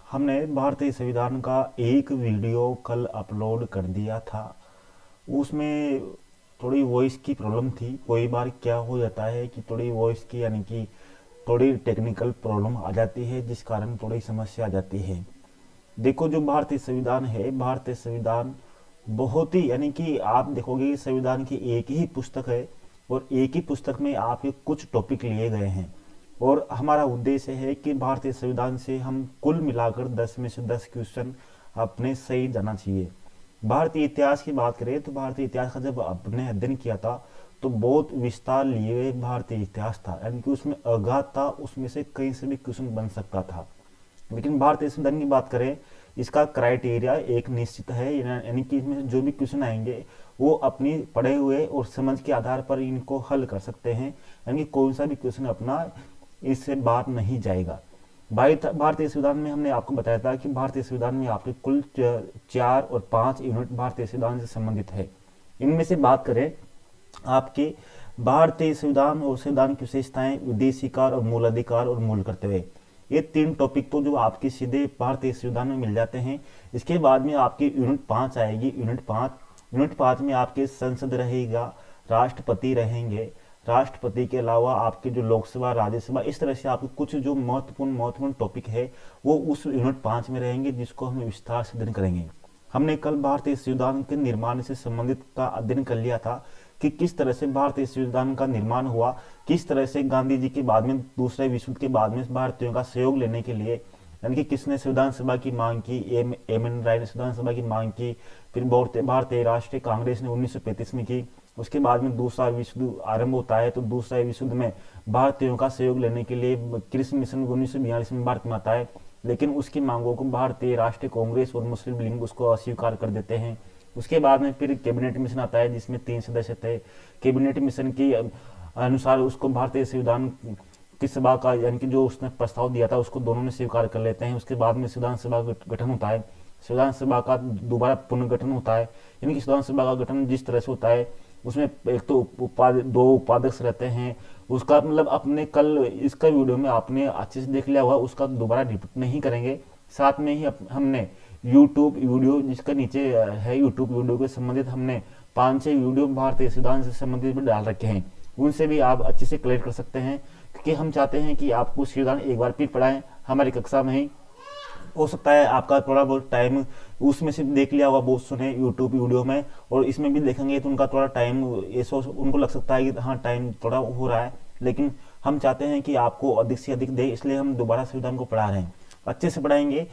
हमने भारतीय संविधान का एक वीडियो कल अपलोड कर दिया था। उसमें थोड़ी वॉइस की प्रॉब्लम थी। कोई बार क्या हो जाता है कि थोड़ी वॉइस की यानी कि थोड़ी टेक्निकल प्रॉब्लम आ जाती है, जिस कारण थोड़ी समस्या आ जाती है। देखो, जो भारतीय संविधान है, भारतीय संविधान बहुत ही यानी कि आप देखोगे संविधान की एक ही पुस्तक है और एक ही पुस्तक में आपके कुछ टॉपिक लिए गए हैं। और हमारा उद्देश्य है कि भारतीय संविधान से हम कुल मिलाकर 10 में से 10 क्वेश्चन अपने सही जाना चाहिए। भारतीय इतिहास की बात करें तो भारतीय इतिहास का जब अपने अध्ययन किया था तो बहुत विस्तार लिए हुए भारतीय इतिहास था, यानी कि उसमें अगाध था, उसमें से कहीं से भी क्वेश्चन बन सकता था। लेकिन भारतीय संविधान की बात करें, इसका क्राइटेरिया एक निश्चित है, यानी कि इसमें जो भी क्वेश्चन आएंगे वो अपनी पढ़े हुए और समझ के आधार पर इनको हल कर सकते हैं, यानी कि कोई सा भी क्वेश्चन अपना इससे बाहर नहीं जाएगा। भारतीय संविधान में हमने आपको बताया था कि भारतीय संविधान में आपके कुल 4 और 5 यूनिट भारतीय संविधान से संबंधित है। इनमें से बात करें आपके भारतीय संविधान और संविधान की विशेषताएं, विदेशीकार और मूल अधिकार और मूल कर्तव्य, ये 3 टॉपिक तो जो आपके सीधे भारतीय संविधान में मिल जाते हैं। इसके बाद में आपकी यूनिट 5 आएगी। यूनिट 5 में आपके संसद रहेगा, राष्ट्रपति रहेंगे, राष्ट्रपति के अलावा आपके जो लोकसभा, राज्यसभा, इस तरह से आपके कुछ जो महत्वपूर्ण टॉपिक है वो उस यूनिट 5 में रहेंगे, जिसको हम विस्तार से अध्ययन करेंगे। हमने कल भारतीय संविधान के निर्माण से संबंधित का अध्ययन कर लिया था कि किस तरह से भारतीय संविधान का निर्माण हुआ, किस तरह से गांधी जी के बाद में दूसरे विश्व युद्ध के बाद में भारतीयों का सहयोग लेने के लिए यानी कि किसने संविधान सभा की मांग की, एम एन राय ने संविधान सभा की मांग की, फिर भारतीय राष्ट्रीय कांग्रेस ने 1935 में की। उसके बाद में दूसरा विश्व युद्ध आरंभ होता है, तो दूसरा विश्व युद्ध में भारतीयों का सहयोग लेने के लिए कृष्ण मिशन 1942 में भारत में आता है, लेकिन उसकी मांगों को भारतीय राष्ट्रीय कांग्रेस और मुस्लिम लीग उसको अस्वीकार कर देते हैं। उसके बाद में फिर कैबिनेट मिशन आता है, जिसमें 3 सदस्य थे। कैबिनेट मिशन के अनुसार उसको भारतीय संविधान की सभा का यानी कि जो उसने प्रस्ताव दिया था उसको दोनों ने स्वीकार कर लेते हैं। उसके बाद में संविधान सभा का गठन होता है, संविधान सभा का दोबारा पुनर्गठन होता है, यानी कि संविधान सभा का गठन जिस तरह से होता है उसमें एक तो 2 उपाध्यक्ष रहते हैं। उसका मतलब अपने कल इसका वीडियो में आपने अच्छे से देख लिया होगा, उसका दोबारा रिपीट नहीं करेंगे। साथ में ही हमने यूट्यूब वीडियो, जिसका नीचे है यूट्यूब वीडियो के संबंधित, हमने 5-6 वीडियो भारतीय संविधान से संबंधित भी डाल रखे हैं, उनसे भी आप अच्छे से क्लियर कर सकते हैं, क्योंकि हम चाहते हैं कि आपको संविधान एक बार फिर पढ़ाएं हमारी कक्षा में ही। हो सकता है आपका थोड़ा बहुत टाइम उसमें से देख लिया होगा, बहुत सुने यूट्यूब वीडियो में, और इसमें भी देखेंगे तो उनका थोड़ा टाइम ऐसा उनको लग सकता है कि हाँ टाइम थोड़ा हो रहा है, लेकिन हम चाहते हैं कि आपको अधिक से अधिक दे, इसलिए हम दोबारा संविधान को पढ़ा रहे हैं। अच्छे से पढ़ाएंगे,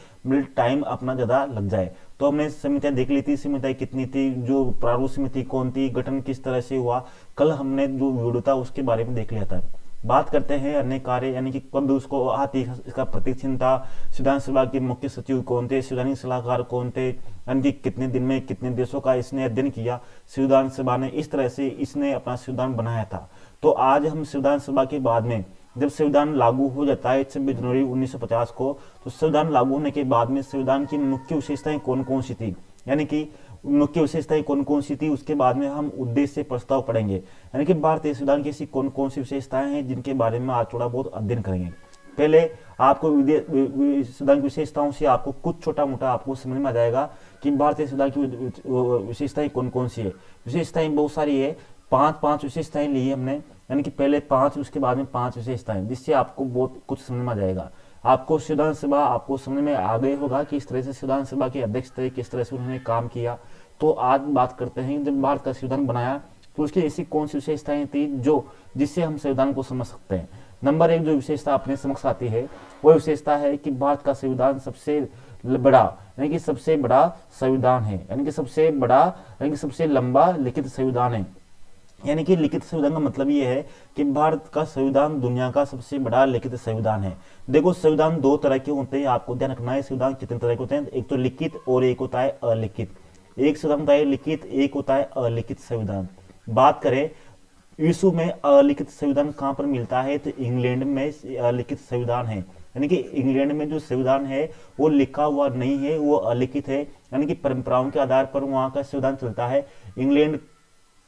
टाइम अपना ज़्यादा लग जाए। तो हमने समितियाँ देख ली थी, समितियाँ कितनी थी, जो प्रारूप समिति कौन थी, गठन किस तरह से हुआ, कल हमने जो वीडियो था उसके बारे में देख लिया था। बात करते हैं अन्य कार्य, यानी कि कब उसको आती इसका प्रतिष्ठिन था, संविधान सभा के मुख्य सचिव कौन थे, संवैधानिक सलाहकार कौन थे, यानी कि कितने दिन में कितने देशों का इसने अध्ययन किया संविधान सभा ने, इस तरह से इसने अपना संविधान बनाया था। तो आज हम संविधान सभा के बाद में जब संविधान लागू हो जाता है 26 जनवरी 1950 को, तो संविधान लागू होने के बाद में संविधान की मुख्य विशेषताएं कौन कौन सी थी, यानी कि मुख्य विशेषताएं कौन कौन सी थी, उसके बाद में हम उद्देश्य प्रस्ताव पढ़ेंगे, यानी कि भारतीय संविधान की ऐसी कौन कौन सी विशेषताएं हैं जिनके बारे में आज थोड़ा बहुत अध्ययन करेंगे। पहले आपको संविधान की विशेषताओं से आपको कुछ छोटा मोटा आपको समझ में आ जाएगा कि भारतीय संविधान की विशेषताएं कौन कौन सी है। विशेषताएं बहुत सारी है, 5 विशेषताएं ली है हमने, यानी कि पहले 5 उसके बाद में 5 विशेषताएं, जिससे आपको बहुत कुछ समझ में आ जाएगा। आपको संविधान सभा आपको समझ में आ गए होगा कि इस तरह से संविधान सभा के अध्यक्ष थे, किस तरह से उन्होंने काम किया। तो आज बात करते हैं, जब भारत का संविधान बनाया तो उसकी ऐसी कौन सी विशेषताएं थी जो जिससे हम संविधान को समझ सकते हैं। नंबर 1 जो विशेषता अपने समक्ष आती है वो विशेषता है कि भारत का संविधान सबसे बड़ा यानी कि सबसे बड़ा संविधान है, यानी कि सबसे बड़ा यानी कि सबसे लंबा लिखित संविधान है। यानी कि लिखित संविधान का मतलब ये है कि भारत का संविधान दुनिया का सबसे बड़ा लिखित संविधान है। देखो, संविधान 2 तरह के होते हैं, आपको ध्यान रखना है। संविधान कितने तरह के होते हैं, एक तो लिखित और एक होता है अलिखित। एक संविधान होता है लिखित, एक होता है अलिखित संविधान। बात करें विश्व में अलिखित संविधान कहाँ पर मिलता है, तो इंग्लैंड में अलिखित संविधान है, यानी कि इंग्लैंड में जो संविधान है वो लिखा हुआ नहीं है, वो अलिखित है, यानी कि परंपराओं के आधार पर वहां का संविधान चलता है। इंग्लैंड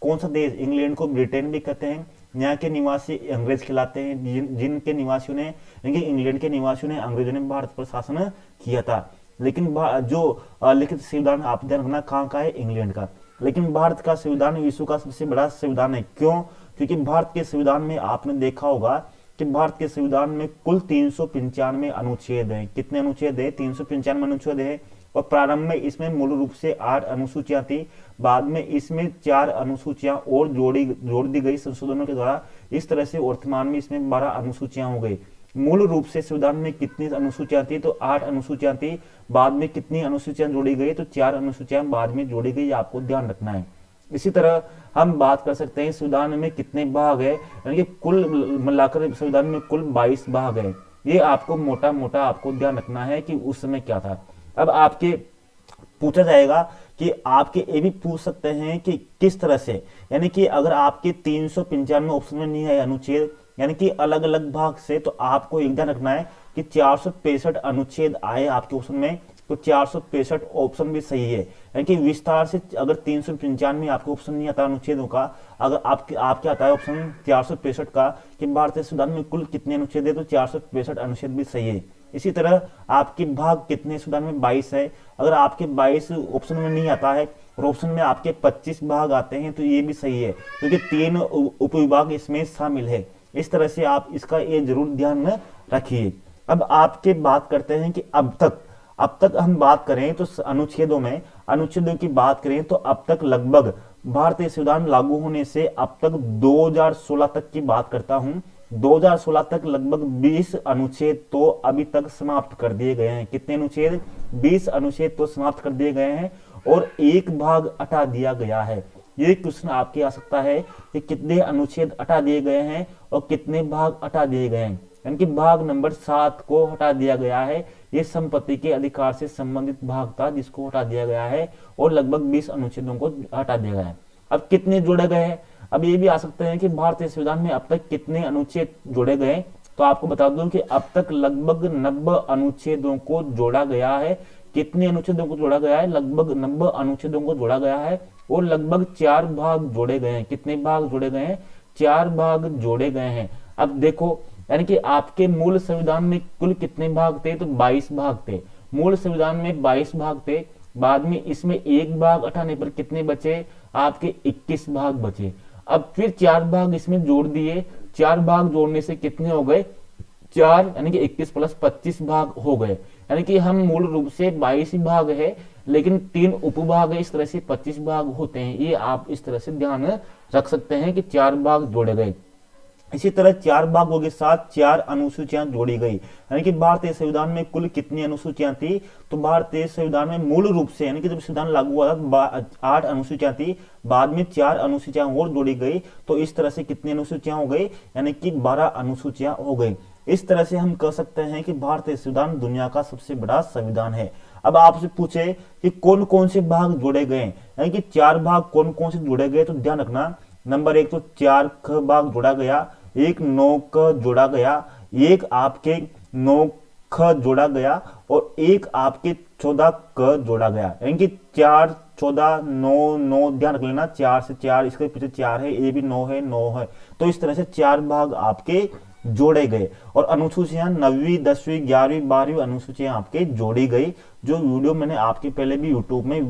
कौन सा देश, इंग्लैंड को ब्रिटेन भी कहते हैं, यहाँ के निवासी अंग्रेज कहलाते हैं, जिनके निवासियों ने यानी कि इंग्लैंड के निवासियों ने अंग्रेजों ने भारत पर शासन किया था। लेकिन जो लिखित संविधान आप ध्यान रखना कहाँ का है, इंग्लैंड का। लेकिन भारत का संविधान विश्व का सबसे बड़ा संविधान है। क्यों? क्योंकि भारत के संविधान में आपने देखा होगा कि भारत के संविधान में कुल 395 अनुच्छेद हैं। कितने अनुच्छेद है? 395 अनुच्छेद है। और प्रारंभ में इसमें मूल रूप से 8 अनुसूचियां थी, बाद में इसमें 4 अनुसूचियां और जोड़ दी गई संशोधनों के द्वारा। इस तरह से वर्तमान में इसमें 12 अनुसूचियां हो गई। मूल रूप से संविधान में कितनी अनुसूचियां थी? तो 8 अनुसूचियां थी। बाद में कितनी अनुसूचियां जोड़ी गई? तो 4 अनुसूचियां बाद में जोड़ी गई, आपको ध्यान रखना है। इसी तरह हम बात कर सकते हैं संविधान में कितने भाग है, यानी कि कुल मिलाकर संविधान में कुल 22 भाग है। ये आपको मोटा मोटा आपको ध्यान रखना है कि उस समय क्या था। अब आपके पूछा जाएगा कि आपके ये भी पूछ सकते हैं कि किस तरह से, यानी कि अगर आपके 395 ऑप्शन में नहीं है अनुच्छेद, यानी कि अलग अलग भाग से, तो आपको एक ध्यान रखना है कि 465 अनुच्छेद आए आपके ऑप्शन में, तो 465 ऑप्शन भी सही है। यानी कि विस्तार से अगर 395 आपके ऑप्शन नहीं आता अनुच्छेदों का, अगर आपके आता है ऑप्शन 465 का कि भारतीय संविधान में कुल कितने अनुच्छेद है, तो 465 अनुच्छेद भी सही है। इसी तरह आपके भाग कितने संविधान में? 22 है। अगर आपके 22 ऑप्शन में नहीं आता है और ऑप्शन में आपके 25 भाग आते हैं, तो ये भी सही है, क्योंकि 3 उपविभाग इसमें शामिल है। इस तरह से आप इसका ये जरूर ध्यान रखिए। अब आपके बात करते हैं कि अब तक हम बात करें तो अनुच्छेदों की बात करें तो अब तक लगभग भारतीय संविधान लागू होने से अब तक 2016 तक की बात करता हूं, 2016 तक लगभग 20 अनुच्छेद तो अभी तक समाप्त कर दिए गए हैं। कितने अनुच्छेद? 20 अनुच्छेद तो समाप्त कर दिए गए हैं और एक भाग हटा दिया गया है। ये क्वेश्चन आपके आ सकता है कि कितने अनुच्छेद हटा दिए गए हैं और कितने भाग हटा दिए गए हैं। यानी कि भाग नंबर 7 को हटा दिया गया है। ये संपत्ति के अधिकार से संबंधित भाग था जिसको हटा दिया गया है और लगभग 20 अनुच्छेदों को हटा दिया गया है। अब कितने जोड़े गए हैं? अब ये भी आ सकते हैं कि भारतीय संविधान में अब तक कितने अनुच्छेद जोड़े गए, तो आपको बता दूं कि अब तक लगभग 90 अनुच्छेदों को जोड़ा गया है। कितने अनुच्छेदों को जोड़ा गया है? लगभग 90 अनुच्छेदों को जोड़ा गया है और लगभग 4 भाग जोड़े गए हैं। कितने भाग जोड़े गए हैं? 4 भाग जोड़े गए हैं। अब देखो, यानी कि आपके मूल संविधान में कुल कितने भाग थे? तो 22 भाग थे। मूल संविधान में 22 भाग थे। बाद में इसमें एक भाग हटाने पर कितने बचे? आपके 21 भाग बचे। अब फिर 4 भाग इसमें जोड़ दिए। 4 भाग जोड़ने से कितने हो गए? 4, यानी कि 21 प्लस 25 भाग हो गए। यानी कि हम मूल रूप से 22 भाग है, लेकिन 3 उपभाग है, इस तरह से 25 भाग होते हैं। ये आप इस तरह से ध्यान रख सकते हैं कि 4 भाग जोड़े गए। इसी तरह 4 भागों के साथ 4 अनुसूचियां जोड़ी गई। यानी कि भारतीय संविधान में कुल कितनी अनुसूचियां थी? तो भारतीय संविधान में मूल रूप से, यानी कि जब संविधान लागू हुआ था 8 अनुसूचियां थी, बाद में 4 अनुसूचियां और जोड़ी गई, तो इस तरह से कितनी अनुसूचियां हो गई? यानी कि 12 अनुसूचियां हो गई। इस तरह से हम कह सकते हैं कि भारतीय संविधान दुनिया का सबसे बड़ा संविधान है। अब आपसे पूछे कि कौन कौन से भाग जोड़े गए, यानी कि 4 भाग कौन कौन से जोड़े गए, तो ध्यान रखना, नंबर 1 तो 4 ख भाग जोड़ा गया, एक 9 क जोड़ा गया, एक आपके 9 ख जोड़ा गया और एक आपके 14 क जोड़ा गया। यानी कि 4, 14, 9, 9 ध्यान रख लेना, 4 से 4, इसके पीछे 4 है, ये भी 9 है, 9 है। तो इस तरह से 4 भाग आपके जोड़े गए और अनुसूचियां 9वीं, 10वीं, 11वीं, 12वीं अनुसूचियां आपके जोड़ी गई, जो वीडियो मैंने आपके पहले भी यूट्यूब में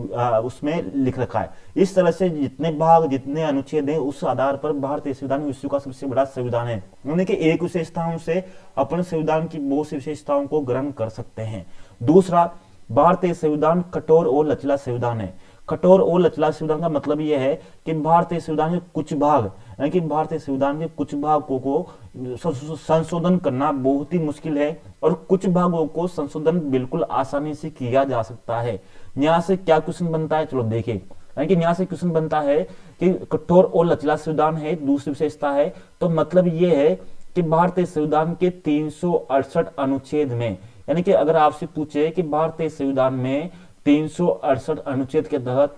उसमें लिख रखा है। इस तरह से जितने भाग, जितने अनुच्छेद हैं, उस आधार पर भारतीय संविधान विश्व का सबसे बड़ा संविधान है। यानी कि एक विशेषताओं से अपन संविधान की बहुत सी विशेषताओं को ग्रहण कर सकते हैं। दूसरा, भारतीय संविधान कठोर और लचीला संविधान है। कठोर और लचीला संविधान का मतलब यह है कि भारतीय संविधान के कुछ भाग, यानी कि भारतीय संविधान के कुछ भागों को संशोधन करना बहुत ही मुश्किल है और कुछ भागों को संशोधन बिल्कुल आसानी से किया जा सकता है। यहाँ से क्या क्वेश्चन बनता है, चलो देखें। यानी कि यहाँ से क्वेश्चन बनता है कि कठोर और लचीला संविधान है, दूसरी विशेषता है, तो मतलब ये है कि भारतीय संविधान के 368 अनुच्छेद में, यानी कि अगर आपसे पूछे कि भारतीय संविधान में 368 अनुच्छेद के तहत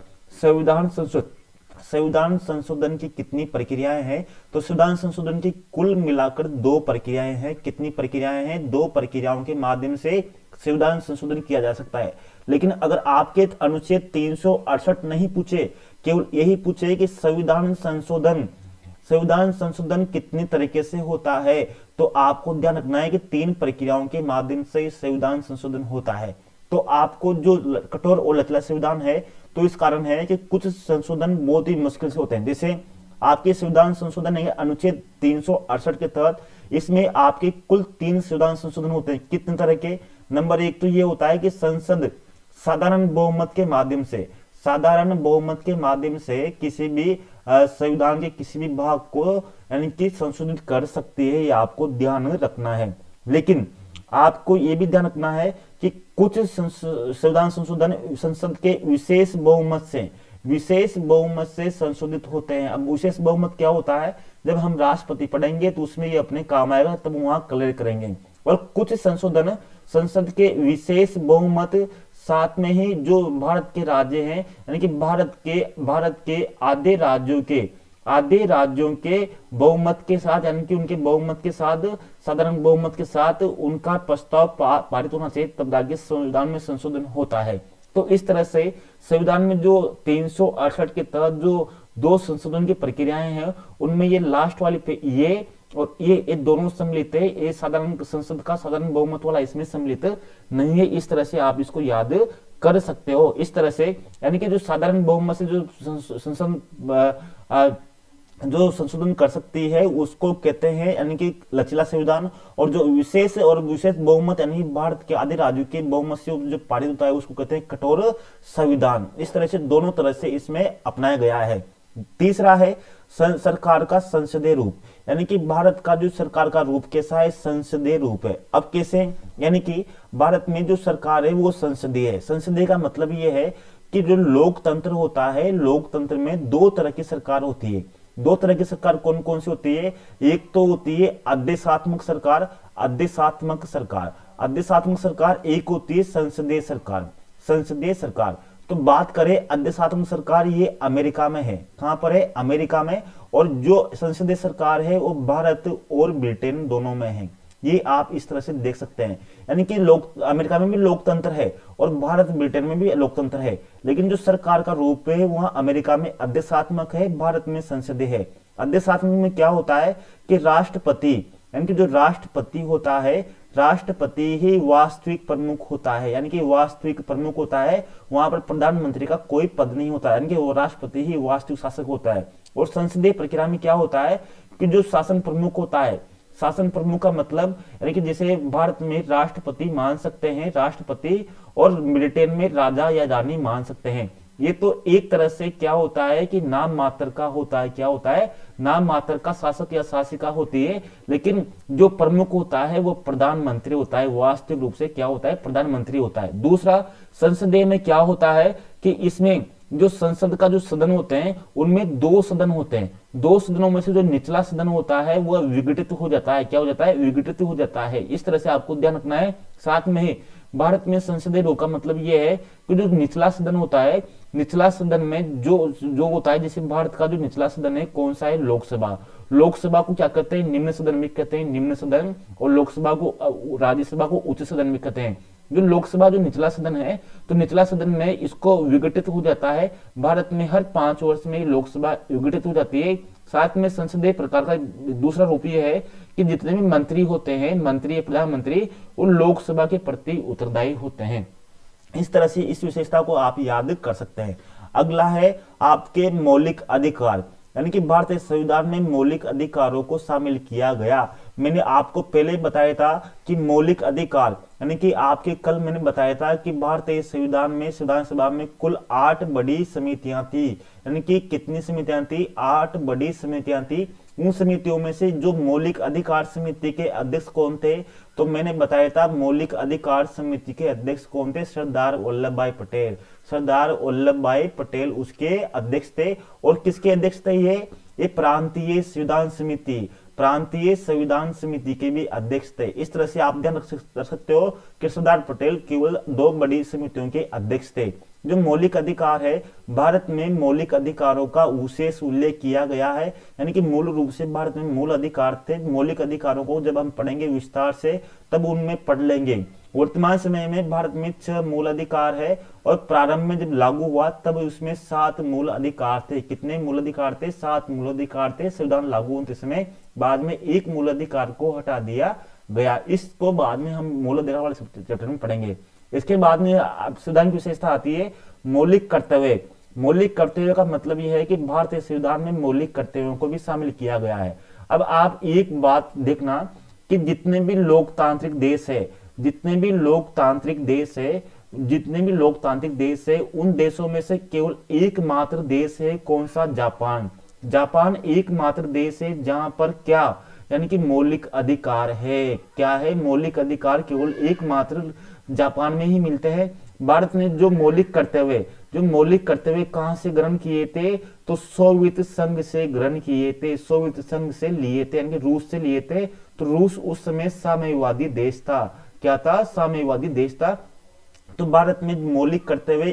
संविधान संशोधन की कितनी प्रक्रियाएं हैं, तो संविधान संशोधन की कुल मिलाकर 2 प्रक्रियाएं हैं। कितनी प्रक्रियाएं हैं? 2 प्रक्रियाओं के माध्यम से संविधान संशोधन किया जा सकता है। लेकिन अगर आपके अनुच्छेद 368 नहीं पूछे, केवल यही पूछे कि संविधान संविधान संशोधन कितने तरीके से होता है, तो आपको ध्यान रखना है कि 3 प्रक्रियाओं के माध्यम से संविधान संशोधन होता है। तो आपको जो कठोर और लचीला संविधान है, तो इस कारण है कि कुछ संशोधन बहुत ही मुश्किल से होते हैं। जैसे आपके संविधान संशोधन है अनुच्छेद 368 के तहत, इसमें आपके कुल 3 संविधान संशोधन होते हैं। कितने तरह के? नंबर 1 तो ये होता है कि संसद साधारण बहुमत के माध्यम से, साधारण बहुमत के माध्यम से किसी भी संविधान के किसी भी भाग को यानी कि संशोधित कर सकती है, ये आपको ध्यान रखना है। लेकिन आपको ये भी ध्यान रखना है कि कुछ संविधान संशोधन संसद के विशेष बहुमत से संशोधित होते हैं। अब विशेष बहुमत क्या होता है, जब हम राष्ट्रपति पढ़ेंगे तो उसमें ये अपने काम आएगा, तब वहां क्लियर करेंगे। और कुछ संशोधन संसद के विशेष बहुमत साथ में ही जो भारत के राज्य हैं, यानी कि भारत के आधे राज्यों के बहुमत के साथ, यानी कि उनके बहुमत के साथ, साधारण बहुमत के साथ उनका प्रस्ताव पारित होना चाहिए, तब जाके संविधान में संशोधन होता है। तो इस तरह से संविधान में जो 368 के तहत जो 2 संशोधन की प्रक्रियाएं हैं, उनमें ये लास्ट वाली पे ये और ये दोनों सम्मिलित है। ये साधारण संसद का साधारण बहुमत वाला इसमें सम्मिलित नहीं है। इस तरह से आप इसको याद कर सकते हो। इस तरह से यानी कि जो साधारण बहुमत से जो संसद जो संशोधन कर सकती है उसको कहते हैं यानी कि लचीला संविधान, और जो विशेष बहुमत यानी भारत के आधे राज्यों के बहुमत से जो पारित होता है उसको कहते हैं कठोर संविधान। इस तरह से दोनों तरह से इसमें अपनाया गया है। तीसरा है सरकार का संसदीय रूप, यानी कि भारत का जो सरकार का रूप कैसा है, संसदीय रूप है। अब कैसे, यानी कि भारत में जो सरकार है वो संसदीय है। संसदीय का मतलब ये है कि जो लोकतंत्र होता है, लोकतंत्र में 2 तरह की सरकार होती है। 2 तरह की सरकार कौन कौन सी होती है? एक तो होती है आदेशात्मक सरकार, आदेशात्मक सरकार, एक होती है संसदीय सरकार। तो बात करें आदेशात्मक सरकार, ये अमेरिका में है। कहां पर है? अमेरिका में। और जो संसदीय सरकार है वो भारत और ब्रिटेन दोनों में है। ये आप इस तरह से देख सकते हैं, यानी कि अमेरिका में भी लोकतंत्र है और भारत ब्रिटेन में भी लोकतंत्र है, लेकिन जो सरकार का रूप है वहां अमेरिका में आदेशात्मक है, भारत में संसदीय है। आदेशात्मक में क्या होता है कि राष्ट्रपति, यानी कि जो राष्ट्रपति होता है, राष्ट्रपति ही वास्तविक प्रमुख होता है, यानी कि वास्तविक प्रमुख होता है। वहां पर प्रधानमंत्री का कोई पद नहीं होता, यानी कि वो राष्ट्रपति ही वास्तविक शासक होता है। और संसदीय प्रक्रिया में क्या होता है कि जो शासन प्रमुख होता है, शासन प्रमुख का मतलब यानी कि जैसे भारत में राष्ट्रपति मान सकते हैं, राष्ट्रपति, और ब्रिटेन में राजा या रानी मान सकते हैं। ये तो एक तरह से क्या होता है कि नाम मात्र का होता है। क्या होता है? नाम मात्र का शासक या शासिका होती है, लेकिन जो प्रमुख होता है वो प्रधानमंत्री होता है। वास्तविक रूप से क्या होता है? प्रधानमंत्री होता है। दूसरा, संसदीय में क्या होता है कि इसमें जो संसद का जो सदन होते हैं उनमें 2 सदन होते हैं। 2 सदनों में से जो निचला सदन होता है वह विघटित हो जाता है। क्या हो जाता है? विघटित हो जाता है। इस तरह से आपको ध्यान रखना है। साथ में ही भारत में संसदीय रूप का मतलब यह है कि जो निचला सदन होता है, निचला सदन में जो होता है, जैसे भारत का जो निचला सदन है कौन सा है? लोकसभा को क्या कहते हैं? निम्न सदन भी कहते हैं, निम्न सदन। और लोकसभा को, राज्यसभा को उच्च सदन भी कहते हैं। जो लोकसभा जो निचला सदन है, तो निचला सदन में इसको विघटित हो जाता है। भारत में हर 5 वर्ष में लोकसभा विघटित हो जाती है। साथ में संसदीय प्रकार का दूसरा रूप यह है कि जितने भी मंत्री होते हैं, मंत्री, प्रधानमंत्री, वो लोकसभा के प्रति उत्तरदायी होते हैं। इस तरह से इस विशेषता को आप याद कर सकते हैं। अगला है आपके मौलिक अधिकार, यानी कि भारतीय संविधान में मौलिक अधिकारों को शामिल किया गया। मैंने आपको पहले बताया था कि मौलिक अधिकार, यानी कि आपके कल मैंने बताया था कि भारतीय संविधान में, संविधान सभा में कुल 8 बड़ी समितियां थी। यानी कि कितनी समितियां थी? 8 बड़ी समितियां थी। उन समितियों में से जो मौलिक अधिकार समिति के अध्यक्ष कौन थे? तो मैंने बताया था मौलिक अधिकार समिति के अध्यक्ष कौन थे? सरदार वल्लभ भाई पटेल। सरदार वल्लभ भाई पटेल उसके अध्यक्ष थे। और किसके अध्यक्ष थे? ये प्रांतीय संविधान समिति के भी अध्यक्ष थे। इस तरह से आप ध्यान रख सकते हो कि सरदार पटेल केवल 2 बड़ी समितियों के अध्यक्ष थे। जो मौलिक अधिकार है, भारत में मौलिक अधिकारों का विशेष उल्लेख किया गया है। यानी कि मूल रूप से भारत में मूल अधिकार थे। मौलिक अधिकारों को जब हम पढ़ेंगे विस्तार से तब उनमें पढ़ लेंगे। वर्तमान समय में भारत में 6 मूल अधिकार है और प्रारंभ में जब लागू हुआ तब उसमें 7 मूल अधिकार थे। कितने मूल अधिकार थे? 7 मूल अधिकार थे संविधान लागू होते समय। बाद में एक मूल अधिकार को हटा दिया गया। इसको बाद में हम मूल अधिकार वाले चैप्टर में पढ़ेंगे। इसके बाद में संविधान की विशेषता आती है मौलिक कर्तव्य। मौलिक कर्तव्य का मतलब यह है कि भारतीय संविधान में मौलिक कर्तव्यों को भी शामिल किया गया है। अब आप एक बात देखना कि जितने भी लोकतांत्रिक देश है, जितने भी लोकतांत्रिक देश है उन देशों में से केवल एकमात्र देश है कौन सा? जापान। जापान एकमात्र देश है जहां पर क्या, यानी कि मौलिक अधिकार है। क्या है? मौलिक अधिकार केवल एकमात्र जापान में ही मिलते हैं। भारत ने जो मौलिक कर्तव्य कहां से ग्रहण किए थे? तो सोवियत संघ से ग्रहण किए थे, सोवियत संघ से लिए थे, यानी कि रूस से लिए थे। तो रूस उस समय साम्यवादी देश था। क्या था? साम्यवादी देश था। तो भारत में मौलिक कर्तव्य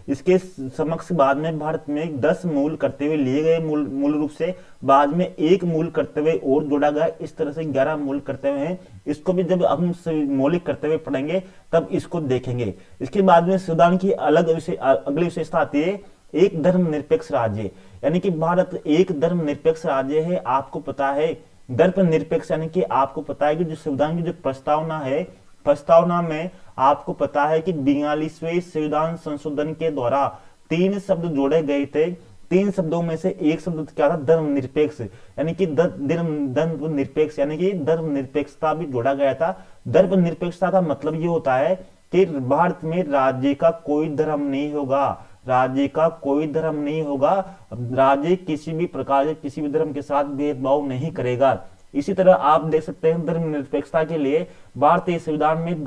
इसके समक्ष बाद में भारत में 10 मूल कर्तव्य लिए गए मूल रूप से। बाद में एक मूल कर्तव्य और जोड़ा गया। इस तरह से 11 मूल कर्तव्य हैं। इसको भी जब हम मौलिक कर्तव्य पढ़ेंगे तब इसको देखेंगे। इसके बाद में संविधान की अगली विशेषता आती है एक धर्मनिरपेक्ष राज्य। यानी कि भारत एक धर्मनिरपेक्ष राज्य है। आपको पता है धर्मनिरपेक्ष यानी कि आपको पता है कि जो संविधान की जो प्रस्तावना है, प्रस्तावना में आपको पता है कि 42वें संविधान संशोधन के द्वारा 3 शब्द जोड़े गए थे। 3 शब्दों में से एक शब्द क्या था? धर्मनिरपेक्ष। यानी कि धर्मनिरपेक्ष यानी कि धर्मनिरपेक्षता भी जोड़ा गया था। धर्मनिरपेक्षता का मतलब ये होता है कि भारत में राज्य का कोई धर्म नहीं होगा। राज्य का कोई धर्म नहीं होगा। राज्य किसी भी प्रकार के किसी भी धर्म के साथ भेदभाव नहीं करेगा। इसी तरह आप देख सकते हैं धर्मनिरपेक्षता के लिए भारतीय संविधान में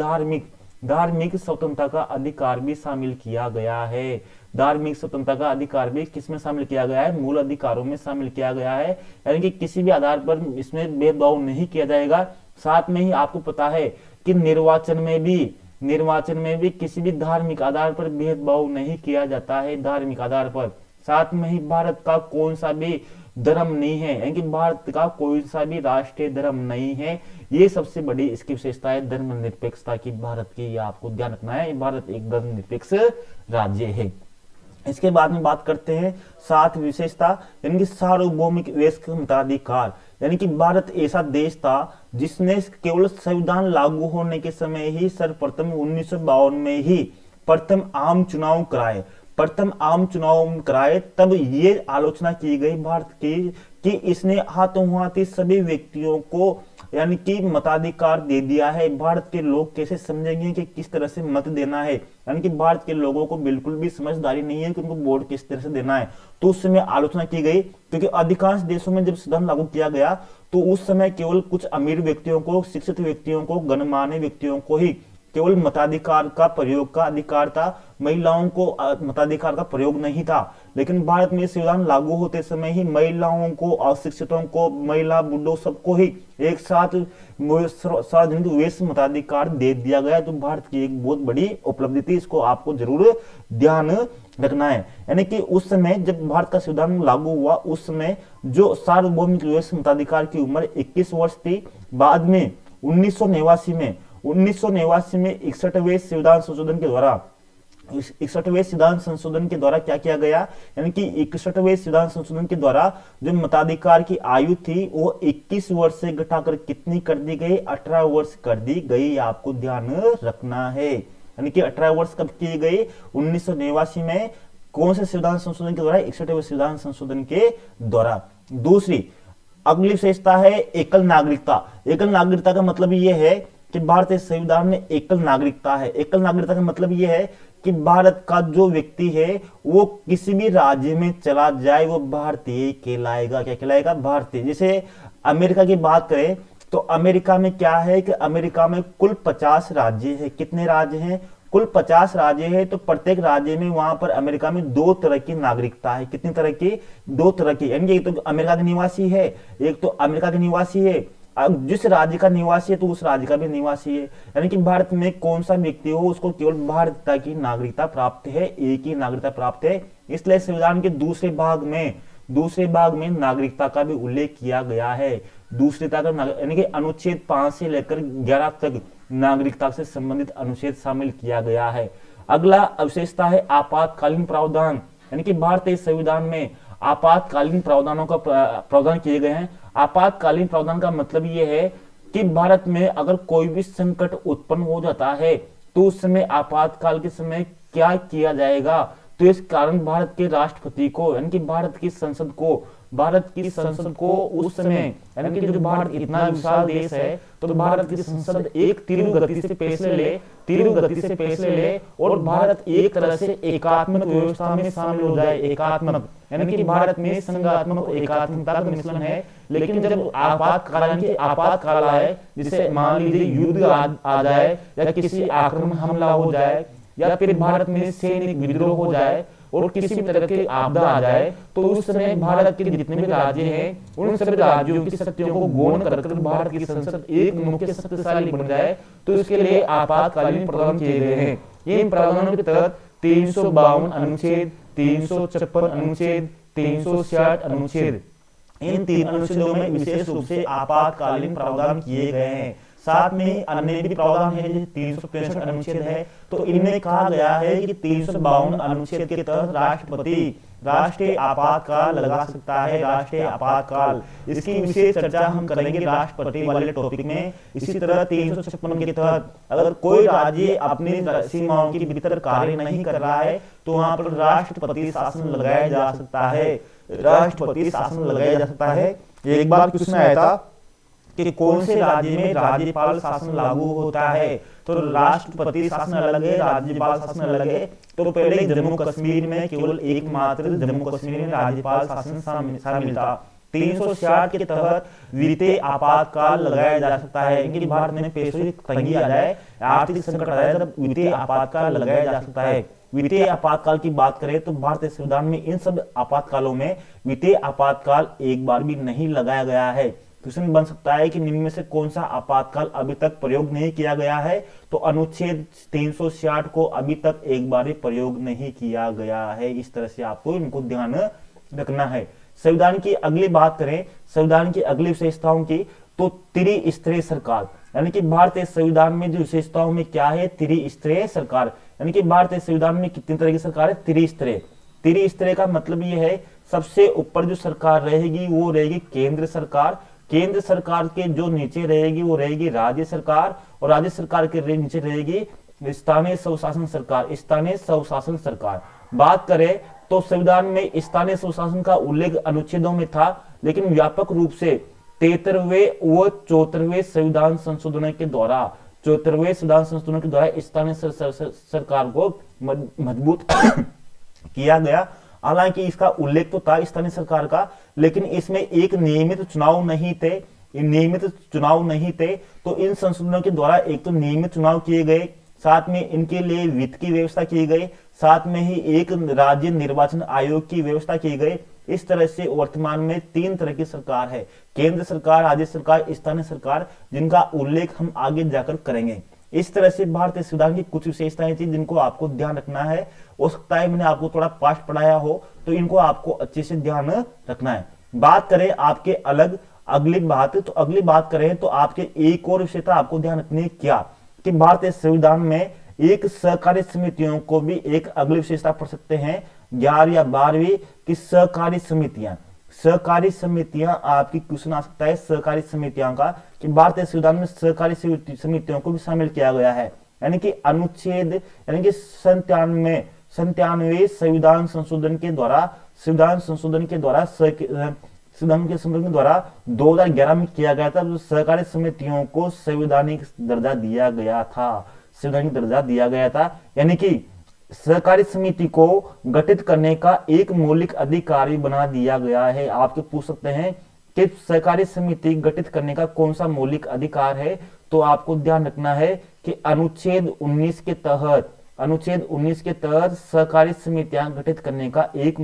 धार्मिक स्वतंत्रता का अधिकार भी शामिल किया गया है। धार्मिक स्वतंत्रता का अधिकार भी किसमें शामिल किया गया है? मूल अधिकारों में शामिल किया गया है। यानी कि किसी भी आधार पर इसमें भेदभाव नहीं किया जाएगा। साथ में ही आपको पता है कि निर्वाचन में भी किसी भी धार्मिक आधार पर भेदभाव नहीं किया जाता है। धार्मिक आधार पर साथ में ही भारत का कौन सा भी धर्म नहीं है, यानी कि भारत का कोई सा भी राष्ट्रीय धर्म नहीं है। ये सबसे बड़ी इसकी विशेषता है धर्मनिरपेक्षता की भारत की। ये आपको ध्यान रखना है, भारत एक धर्मनिरपेक्ष राज्य है। इसके बाद में बात करते हैं 7 विशेषता, यानी कि सार्वभौमिक वयस्क मताधिकार। यानी कि भारत ऐसा देश था जिसने केवल संविधान लागू होने के समय ही सर्वप्रथम 1952 में ही प्रथम आम चुनाव कराए। तब ये आलोचना की गई भारत की कि इसने हाथों हाथ सभी व्यक्तियों को यानी कि मताधिकार दे दिया है। भारत के लोग कैसे समझेंगे कि किस तरह से मत देना है? यानी कि भारत के लोगों को बिल्कुल भी समझदारी नहीं है कि उनको वोट किस तरह से देना है। तो उस समय आलोचना की गई, क्योंकि अधिकांश देशों में जब संविधान लागू किया गया तो उस समय केवल कुछ अमीर व्यक्तियों को, शिक्षित व्यक्तियों को, गणमान्य व्यक्तियों को ही केवल मताधिकार का प्रयोग का अधिकार था। महिलाओं को मताधिकार का प्रयोग नहीं था। लेकिन भारत में संविधान लागू होते समय ही महिलाओं को, अशिक्षितों को, महिला बुढ़ों सबको ही एक साथ सार्वजनिक वयस्क मताधिकार दे दिया गया। तो भारत की एक बहुत बड़ी उपलब्धि थी। इसको आपको जरूर ध्यान रखना है। यानी कि उस समय जब भारत का संविधान लागू हुआ उस समय जो सार्वभौमिक वयस्क मताधिकार की उम्र 21 वर्ष थी। बाद में 1989 में 61वें संविधान संशोधन के द्वारा क्या किया गया? यानी कि 61वें संविधान संशोधन के द्वारा जो मताधिकार की आयु थी वो 21 वर्ष से घटाकर कितनी कर दी गई? 18 वर्ष कर दी गई। आपको ध्यान रखना है। यानी कि 18 वर्ष कब की गई? 1989 में। कौन से संविधान संशोधन के द्वारा? 61वें संविधान संशोधन के द्वारा। दूसरी अगली विशेषता है एकल नागरिकता। एकल नागरिकता का मतलब यह है कि भारतीय संविधान में एकल नागरिकता है। एकल नागरिकता का मतलब यह है कि भारत का जो व्यक्ति है वो किसी भी राज्य में चला जाए वो भारतीय कहलाएगा। क्या कहलाएगा? भारतीय। जैसे अमेरिका की बात करें तो अमेरिका में क्या है कि अमेरिका में कुल 50 राज्य है। कितने राज्य हैं? कुल 50 राज्य है। तो प्रत्येक राज्य में वहां पर अमेरिका में 2 तरह की नागरिकता है। कितनी तरह की? 2 तरह की। यानी एक तो अमेरिका के निवासी है, एक तो अमेरिका के निवासी है। अब जिस राज्य का निवासी है तो उस राज्य का भी निवासी है, यानी कि भारत में कौन सा व्यक्ति हो उसको केवल भारतीयता की नागरिकता प्राप्त है, एक ही नागरिकता प्राप्त है। इसलिए संविधान के दूसरे भाग में नागरिकता का भी उल्लेख किया गया है। दूसरेता का यानी कि अनुच्छेद 5 से लेकर 11 तक नागरिकता से संबंधित अनुच्छेद शामिल किया गया है। अगला विशेषता है आपातकालीन प्रावधान, यानी कि भारतीय संविधान में आपातकालीन प्रावधानों का प्रावधान किए गए हैं। आपातकालीन प्रावधान का मतलब यह है कि भारत में अगर कोई भी संकट उत्पन्न हो जाता है तो उस समय आपातकाल के समय क्या किया जाएगा। तो इस कारण भारत के राष्ट्रपति को यानी कि भारत की संसद को उस समय, यानी कि जो भारत इतना विशाल देश है तो भारत की संसद एक तीव्र गति से फैसले ले और भारत एक तरह से एकात्मक व्यवस्था में शामिल हो जाए। एकात्मक यानी कि भारत में संघात्मक और एकात्मकता का मिश्रण है। लेकिन जब आपातकाल आए, जिसे मान लीजिए युद्ध आ जाए या किसी आक्रमण हमला हो जाए या फिर भारत में सैनिक विद्रोह हो जाए और किसी भी तरह की आपदा आ जाए, तो उस समय भारत के जितने भी राज्य हैं उन सभी राज्यों की शक्तियों को गौण कर भारत की संसद एक मुख्य शक्तिशाली बन जाए। तो इसके लिए आपातकालीन प्रावधान किए गए हैं। इन प्रावधानों के तहत 352 अनुच्छेद, 356 अनुच्छेद, 360 अनुच्छेद, इन 3 अनुच्छेदों में विशेष रूप से आपातकालीन प्रावधान किए गए हैं। साथ में अन्य भी प्रावधान है, जैसे 365 अनुच्छेद है। तो इनमें कहा गया है कि 352 अनुच्छेद के तहत राष्ट्रपति राष्ट्रीय आपातकाल लगा सकता है। राष्ट्रीय आपातकाल, इसकी विशेष चर्चा हम करेंगे राष्ट्रपति वाले टॉपिक में। इसी तरह 356 के तहत अगर कोई राज्य अपनी सीमाओं के भीतर कार्य नहीं कर रहा है तो वहां पर राष्ट्रपति शासन लगाया जा सकता है। राष्ट्रपति शासन लगाया जा सकता है। एक बार क्वेश्चन आया था कि कौन से राज्य में राज्यपाल शासन लागू होता है, तो राष्ट्रपति शासन अलग है, राज्यपाल शासन अलग है। तो पहले जम्मू कश्मीर में केवल एकमात्र जम्मू कश्मीर में राज्यपाल शासन शामिल था। 360 के तहत वित्तीय आपातकाल लगाया जा सकता है, क्योंकि भारत में पैसों की तंगी आ जाए, आर्थिक संकट आ जाए, तब वित्तीय आपातकाल लगाया जा सकता है। वित्तीय आपातकाल की बात करें तो भारतीय संविधान में इन सब आपातकालों में वित्तीय आपातकाल एक बार भी नहीं लगाया गया है। क्वेश्चन बन सकता है कि निम्न में से कौन सा आपातकाल अभी तक प्रयोग नहीं किया गया है, तो अनुच्छेद 360 को अभी तक एक बार भी प्रयोग नहीं किया गया है। इस तरह से आपको इनको ध्यान रखना है। संविधान की अगली बात करें, संविधान की अगली विशेषताओं की, तो त्रिस्तरीय सरकार, यानी कि भारतीय संविधान में जो विशेषताओं में क्या है, त्रिस्तरीय सरकार, यानी कि भारतीय संविधान में कितनी तरह की सरकार है, त्रिस्तरीय। त्रिस्तरीय का मतलब यह है सबसे ऊपर जो सरकार रहेगी वो रहेगी केंद्र सरकार, केंद्र सरकार के जो नीचे रहेगी वो रहेगी राज्य सरकार, और राज्य सरकार के नीचे रहेगी स्थानीय स्वशासन सरकार, स्थानीय स्वशासन सरकार। बात करें तो संविधान में स्थानीय स्वशासन का उल्लेख अनुच्छेदों में था, लेकिन व्यापक रूप से 73वें व 74वें संविधान संशोधन के द्वारा स्थानीय सरकार को मजबूत किया गया। हालांकि इसका उल्लेख तो था स्थानीय सरकार का, लेकिन इसमें एक नियमित चुनाव नहीं थे। तो इन संशोधनों के द्वारा एक तो नियमित चुनाव किए गए, साथ में इनके लिए वित्त की व्यवस्था की गई, साथ में ही एक राज्य निर्वाचन आयोग की व्यवस्था की गई। इस तरह से वर्तमान में 3 तरह की सरकार है, केंद्र सरकार, राज्य सरकार, स्थानीय सरकार, जिनका उल्लेख हम आगे जाकर करेंगे। इस तरह से भारतीय संविधान की कुछ विशेषताएं थी जिनको आपको ध्यान रखना है। हो सकता है मैंने आपको थोड़ा पास्ट पढ़ाया हो, तो इनको आपको अच्छे से ध्यान रखना है। बात करें आपके अगली बात करें तो आपके एक और विशेषता आपको ध्यान रखनी है, क्या कि भारतीय संविधान में एक सहकारी समितियों को भी एक अगली विशेषता पढ़ सकते हैं 11 या 12वीं की सहकारी समितियां आपकी क्वेश्चन आ सकता है सहकारी समितियों का, कि भारतीय संविधान में सहकारी समितियों को भी शामिल किया गया है। यानी कि अनुच्छेद 97वें संविधान संशोधन के द्वारा 2011 में किया गया था, तो सहकारी समितियों को संवैधानिक दर्जा दिया गया था। यानी कि सहकारी समिति को गठित करने का एक मौलिक अधिकार भी बना दिया गया है। आपके पूछ सकते हैं कि सहकारी समिति गठित करने का कौन सा मौलिक अधिकार है, तो आपको ध्यान रखना है कि अनुच्छेद 19 के तहत सहकारी समितियां गठित करने का एक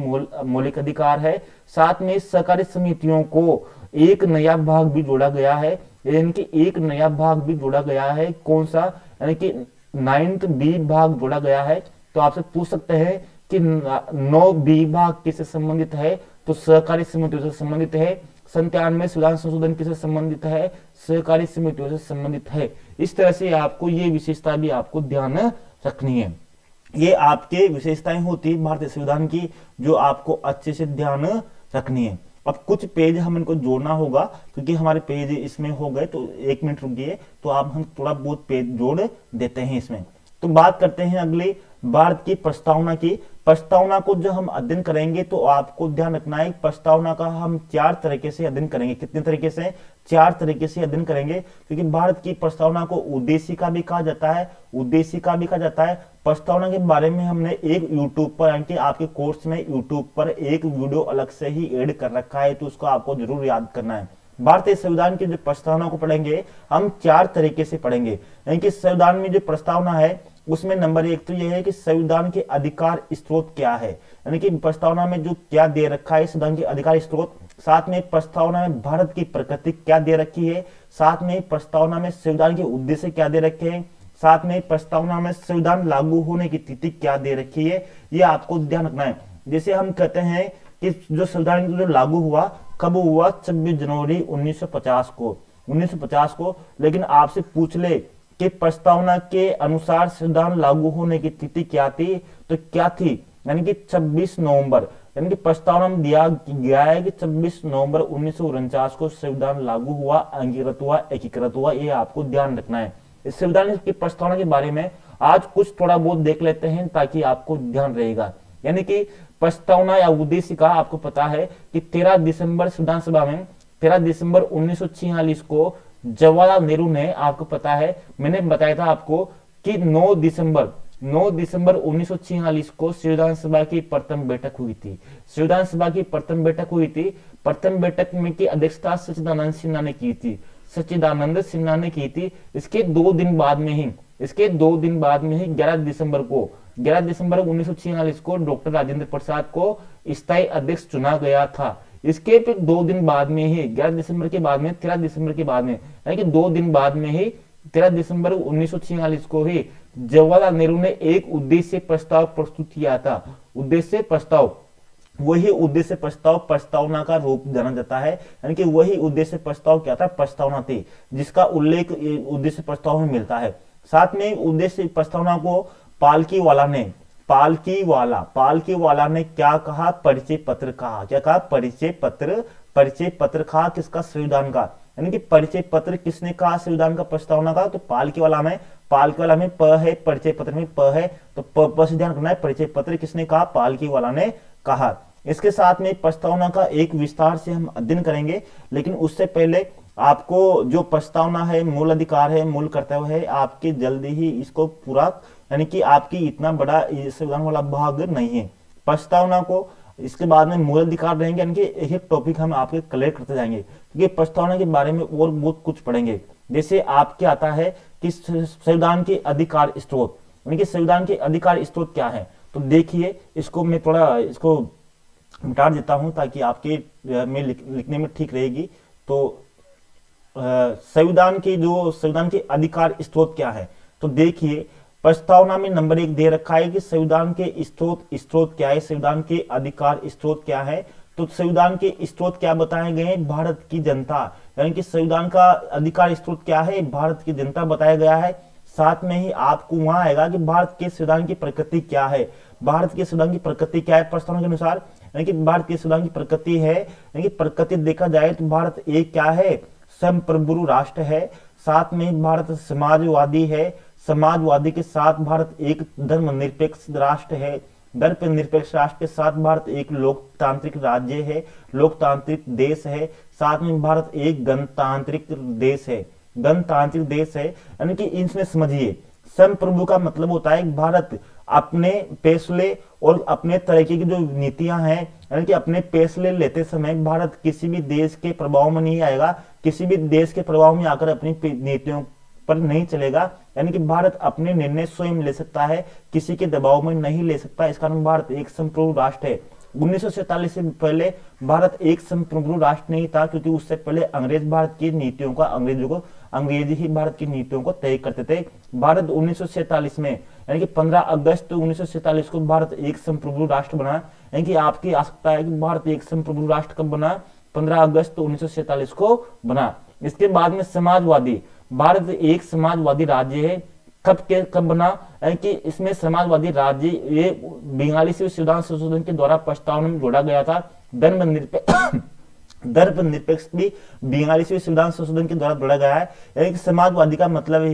मौलिक अधिकार है। साथ में सहकारी समितियों को एक नया भाग भी जोड़ा गया है, यानी कि एक नया भाग भी जोड़ा गया है। कौन सा? यानी कि 9th बी भाग जोड़ा गया है। तो आपसे पूछ सकते हैं कि 9 बी भाग किससे संबंधित है? तो सहकारी समितियों से संबंधित है। 97 संविधान संशोधन किससे संबंधित है? सहकारी समितियों से संबंधित है। इस तरह से आपको ये विशेषता भी आपको ध्यान रखनी है। ये आपके विशेषताएं होती है भारतीय संविधान की, जो आपको अच्छे से ध्यान रखनी है। अब कुछ पेज हम इनको जोड़ना होगा, क्योंकि हमारे पेज इसमें हो गए, तो 1 मिनट रुकिए, तो आप हम थोड़ा बहुत पेज जोड़ देते हैं इसमें। तो बात करते हैं अगली भारत की प्रस्तावना की। प्रस्तावना को जो हम अध्ययन करेंगे तो आपको ध्यान रखना है, प्रस्तावना का हम 4 तरीके से अध्ययन करेंगे। कितने तरीके से? 4 तरीके से अध्ययन करेंगे, क्योंकि भारत की प्रस्तावना को उद्देशिका भी कहा जाता है, उद्देशिका भी कहा जाता है। प्रस्तावना के बारे में हमने एक यूट्यूब पर, यानी कि आपके कोर्स में यूट्यूब पर एक वीडियो अलग से ही ऐड कर रखा है, तो उसको आपको जरूर याद करना है। भारतीय संविधान की जो प्रस्तावना को पढ़ेंगे हम 4 तरीके से पढ़ेंगे। यानी कि संविधान में जो प्रस्तावना है उसमें नंबर 1 तो यह है कि संविधान के अधिकार स्रोत क्या है, यानी कि प्रस्तावना में जो क्या दे रखा है संविधान के अधिकार स्रोत। साथ में प्रस्तावना में भारत की प्रकृति क्या दे रखी है। साथ में प्रस्तावना में संविधान के उद्देश्य क्या दे रखे हैं। साथ में प्रस्तावना में संविधान लागू होने की तिथि क्या दे रखी है। ये आपको ध्यान रखना है। जैसे हम कहते हैं कि जो संविधान जो लागू हुआ कब हुआ? 26 जनवरी 1950 को, 1950 को। लेकिन आपसे पूछ ले कि प्रस्तावना के अनुसार संविधान लागू होने की तिथि क्या थी, तो क्या थी? यानी कि 26 नवंबर। यानी कि प्रस्तावना में दिया गया है कि 26 नवंबर 1949 को संविधान लागू हुआ, अंगीकृत हुआ, एकीकृत हुआ। ये आपको ध्यान रखना है। इस संविधान की प्रस्तावना के बारे में आज कुछ थोड़ा बहुत देख लेते हैं, ताकि आपको ध्यान रहेगा। यानी कि प्रस्तावना या उद्देशिका आपको पता है कि 13 दिसंबर संविधान सभा में 13 दिसंबर 1946 को जवाहरलाल नेहरू ने, आपको पता है मैंने बताया था आपको कि 9 दिसंबर 1946 को संविधान सभा की प्रथम बैठक हुई थी। संविधान सभा की प्रथम बैठक हुई थी। प्रथम बैठक में की अध्यक्षता सच्चिदानंद सिन्हा ने की थी, सच्चिदानंद सिन्हा ने की थी। इसके 2 दिन बाद में ही 11 दिसंबर 1946 को डॉक्टर राजेंद्र प्रसाद को स्थायी अध्यक्ष चुना गया था। इसके फिर 2 दिन बाद में ही 11 दिसंबर के बाद में 13 दिसंबर के बाद में, यानी कि 2 दिन बाद में ही 13 दिसंबर 1946 को ही जवाहरलाल नेहरू ने एक उद्देश्य प्रस्ताव प्रस्तुत किया था। उद्देश्य प्रस्ताव, वही उद्देश्य प्रस्ताव प्रस्तावना का रूप जाना जाता है। यानी कि वही उद्देश्य प्रस्ताव क्या था? प्रस्तावना थी, जिसका उल्लेख उद्देश्य प्रस्ताव में मिलता है। साथ में उद्देश्य प्रस्तावना को पालकी वाला ने क्या कहा? परिचय पत्र कहा। क्या कहा? परिचय पत्र कहा। किसका? संविधान का। यानी कि परिचय पत्र किसने कहा संविधान का, प्रस्तावना का? तो पालकी वाला में प है, परिचय पत्र में प है, तो प से ध्यान रखना है। परिचय पत्र किसने कहा? पालकी वाला ने कहा। इसके साथ में प्रस्तावना का एक विस्तार से हम अध्ययन करेंगे, लेकिन उससे पहले आपको जो प्रस्तावना है, मूल अधिकार है, मूल कर्तव्य है, आपके जल्दी ही इसको पूरा, यानी कि आपकी इतना बड़ा संविधान वाला भाग नहीं है प्रस्तावना को। इसके बाद में मूल अधिकार रहेंगे, यानी कि एक टॉपिक हम आपके क्लियर करते जाएंगे, क्योंकि प्रस्तावना के बारे में और बहुत कुछ पढ़ेंगे। जैसे आपके आता है कि संविधान के अधिकार स्रोत, यानी कि संविधान के अधिकार स्रोत क्या है। तो देखिए, इसको मैं थोड़ा इसको मिटा देता हूं ताकि आपके में लिखने में ठीक रहेगी। तो संविधान के अधिकार स्रोत क्या है, तो देखिए प्रस्तावना में नंबर 1 दे रखा है कि संविधान के स्रोत क्या है, संविधान के अधिकार स्रोत क्या है। तो संविधान के स्रोत क्या बताए गए हैं? भारत की जनता। यानी कि संविधान का अधिकार स्रोत क्या है? भारत की जनता बताया गया है। साथ में ही आपको वहां आएगा कि भारत के संविधान की प्रकृति क्या है। भारत के संविधान की प्रकृति क्या है प्रस्तावना के अनुसार? यानी कि भारत के संविधान की प्रकृति है, यानी कि प्रकृति देखा जाए तो भारत एक क्या है? संप्रभु राष्ट्र है। साथ में भारत समाजवादी है, समाजवादी के साथ भारत एक धर्मनिरपेक्ष राष्ट्र है। धर्मनिरपेक्ष राष्ट्र के साथ भारत एक लोकतांत्रिक राज्य है, लोकतांत्रिक देश है। साथ में भारत एक गणतांत्रिक देश है, गणतांत्रिक देश है। यानी कि इसमें समझिए, संप्रभु का मतलब होता है भारत अपने फैसले और अपने तरीके की जो नीतियां हैं, यानी कि अपने फैसले लेते समय भारत किसी भी देश के प्रभाव में नहीं आएगा, किसी भी देश के प्रभाव में आकर अपनी नीतियों पर नहीं चलेगा। यानी कि भारत अपने निर्णय स्वयं ले सकता है, किसी के दबाव में नहीं ले सकता। इस कारण भारत एक संप्रभु राष्ट्र है। 1947 से पहले भारत एक संप्रभु राष्ट्र नहीं था, क्योंकि उससे पहले अंग्रेज भारत की नीतियों का अंग्रेजी ही भारत की नीतियों को तय करते थे। भारत 1947 में यानी कि 15 अगस्त 1947 को भारत एक संप्रभु राष्ट्र बना। यानी कि आपकी आवश्यकता है कि भारत एक संप्रभु राष्ट्र कब बना? 15 अगस्त 1947 को बना। इसके बाद में समाजवादी, भारत एक समाजवादी राज्य है। कब बना? यानी कि इसमें समाजवादी राज्य ये 42वें संविधान संशोधन के द्वारा प्रस्तावना में जोड़ा गया था। धर्मनिरपेक्ष भी 42वें संविधान संशोधन के द्वारा जोड़ा गया है। यानी कि समाजवादी का मतलब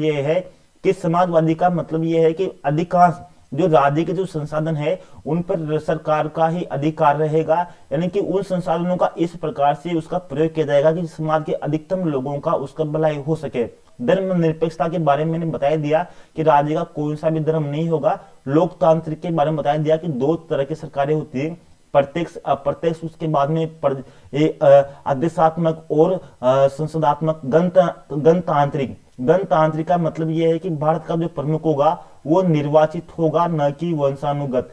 ये है कि अधिकांश जो राज्य के जो संसाधन है उन पर सरकार का ही अधिकार रहेगा। यानी कि उन संसाधनों का इस प्रकार से उसका प्रयोग किया जाएगा कि समाज के अधिकतम लोगों का उसका भलाई हो सके। धर्मनिरपेक्षता के बारे में मैंने बता दिया कि राज्य का कोई सा भी धर्म नहीं होगा। लोकतांत्रिक के बारे में बता दिया कि दो तरह की सरकारें होती है, प्रत्यक्ष अप्रत्यक्ष। उसके बाद में आदेशात्मक और संसदात्मक। गणतांत्रिक का मतलब यह है कि भारत का जो प्रमुख होगा वो निर्वाचित होगा न कि वंशानुगत।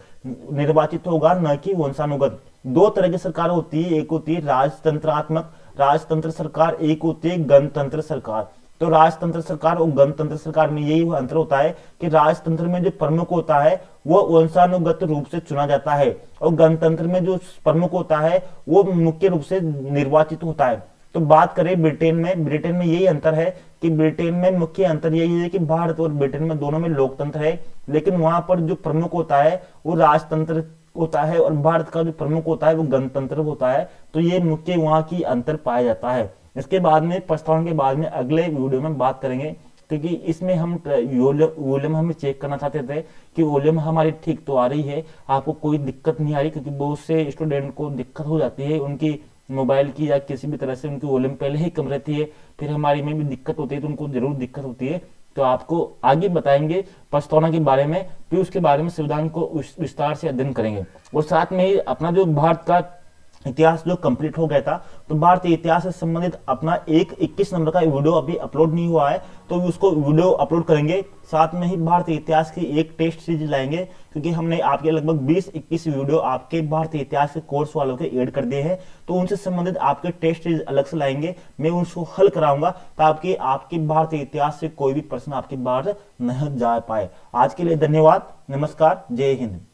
दो तरह की सरकार होती है, एक होती है राजतंत्र सरकार, एक होती है गणतंत्र सरकार। तो राजतंत्र सरकार और गणतंत्र सरकार में यही अंतर होता है कि राजतंत्र में जो प्रमुख होता है वो वंशानुगत रूप से चुना जाता है और गणतंत्र में जो प्रमुख होता है वो मुख्य रूप से निर्वाचित होता है। तो बात करें ब्रिटेन में यही अंतर है कि ब्रिटेन में मुख्य अंतर यही है कि भारत और ब्रिटेन में दोनों में लोकतंत्र है, लेकिन वहां पर जो प्रमुख होता है वो राजतंत्र होता है और भारत का जो प्रमुख होता है वो गणतंत्र होता है। तो ये मुख्य वहां की अंतर पाया जाता है। इसके बाद में प्रस्तावना के बाद में अगले वीडियो में बात करेंगे, क्योंकि इसमें हम वॉल्यूम हमें चेक करना चाहते थे कि वॉल्यूम हमारी ठीक तो आ रही है, आपको कोई दिक्कत नहीं आ रही, क्योंकि बहुत से स्टूडेंट को दिक्कत हो जाती है उनकी मोबाइल की या किसी भी तरह से उनकी वॉल्यूम पहले ही कम रहती है, फिर हमारी में भी दिक्कत होती है, तो उनको जरूर दिक्कत होती है। तो आपको आगे बताएंगे प्रस्तावना के बारे में, फिर उसके बारे में संविधान को विस्तार से अध्ययन करेंगे। और साथ में ही अपना जो भारत का इतिहास जो कंप्लीट हो गया था, तो भारतीय इतिहास से संबंधित अपना 21 नंबर का वीडियो अभी अपलोड नहीं हुआ है, तो उसको वीडियो अपलोड करेंगे। साथ में ही भारतीय इतिहास की एक टेस्ट सीरीज लाएंगे, क्योंकि हमने आपके लगभग 20-21 वीडियो आपके भारतीय इतिहास के कोर्स वालों के ऐड कर दिए हैं, तो उनसे संबंधित आपके टेस्ट सीरीज अलग से लाएंगे, मैं उसको हल कराऊंगा ताकि आपके भारतीय इतिहास से कोई भी प्रश्न आपके बाहर नहीं जा पाए। आज के लिए धन्यवाद, नमस्कार, जय हिंद।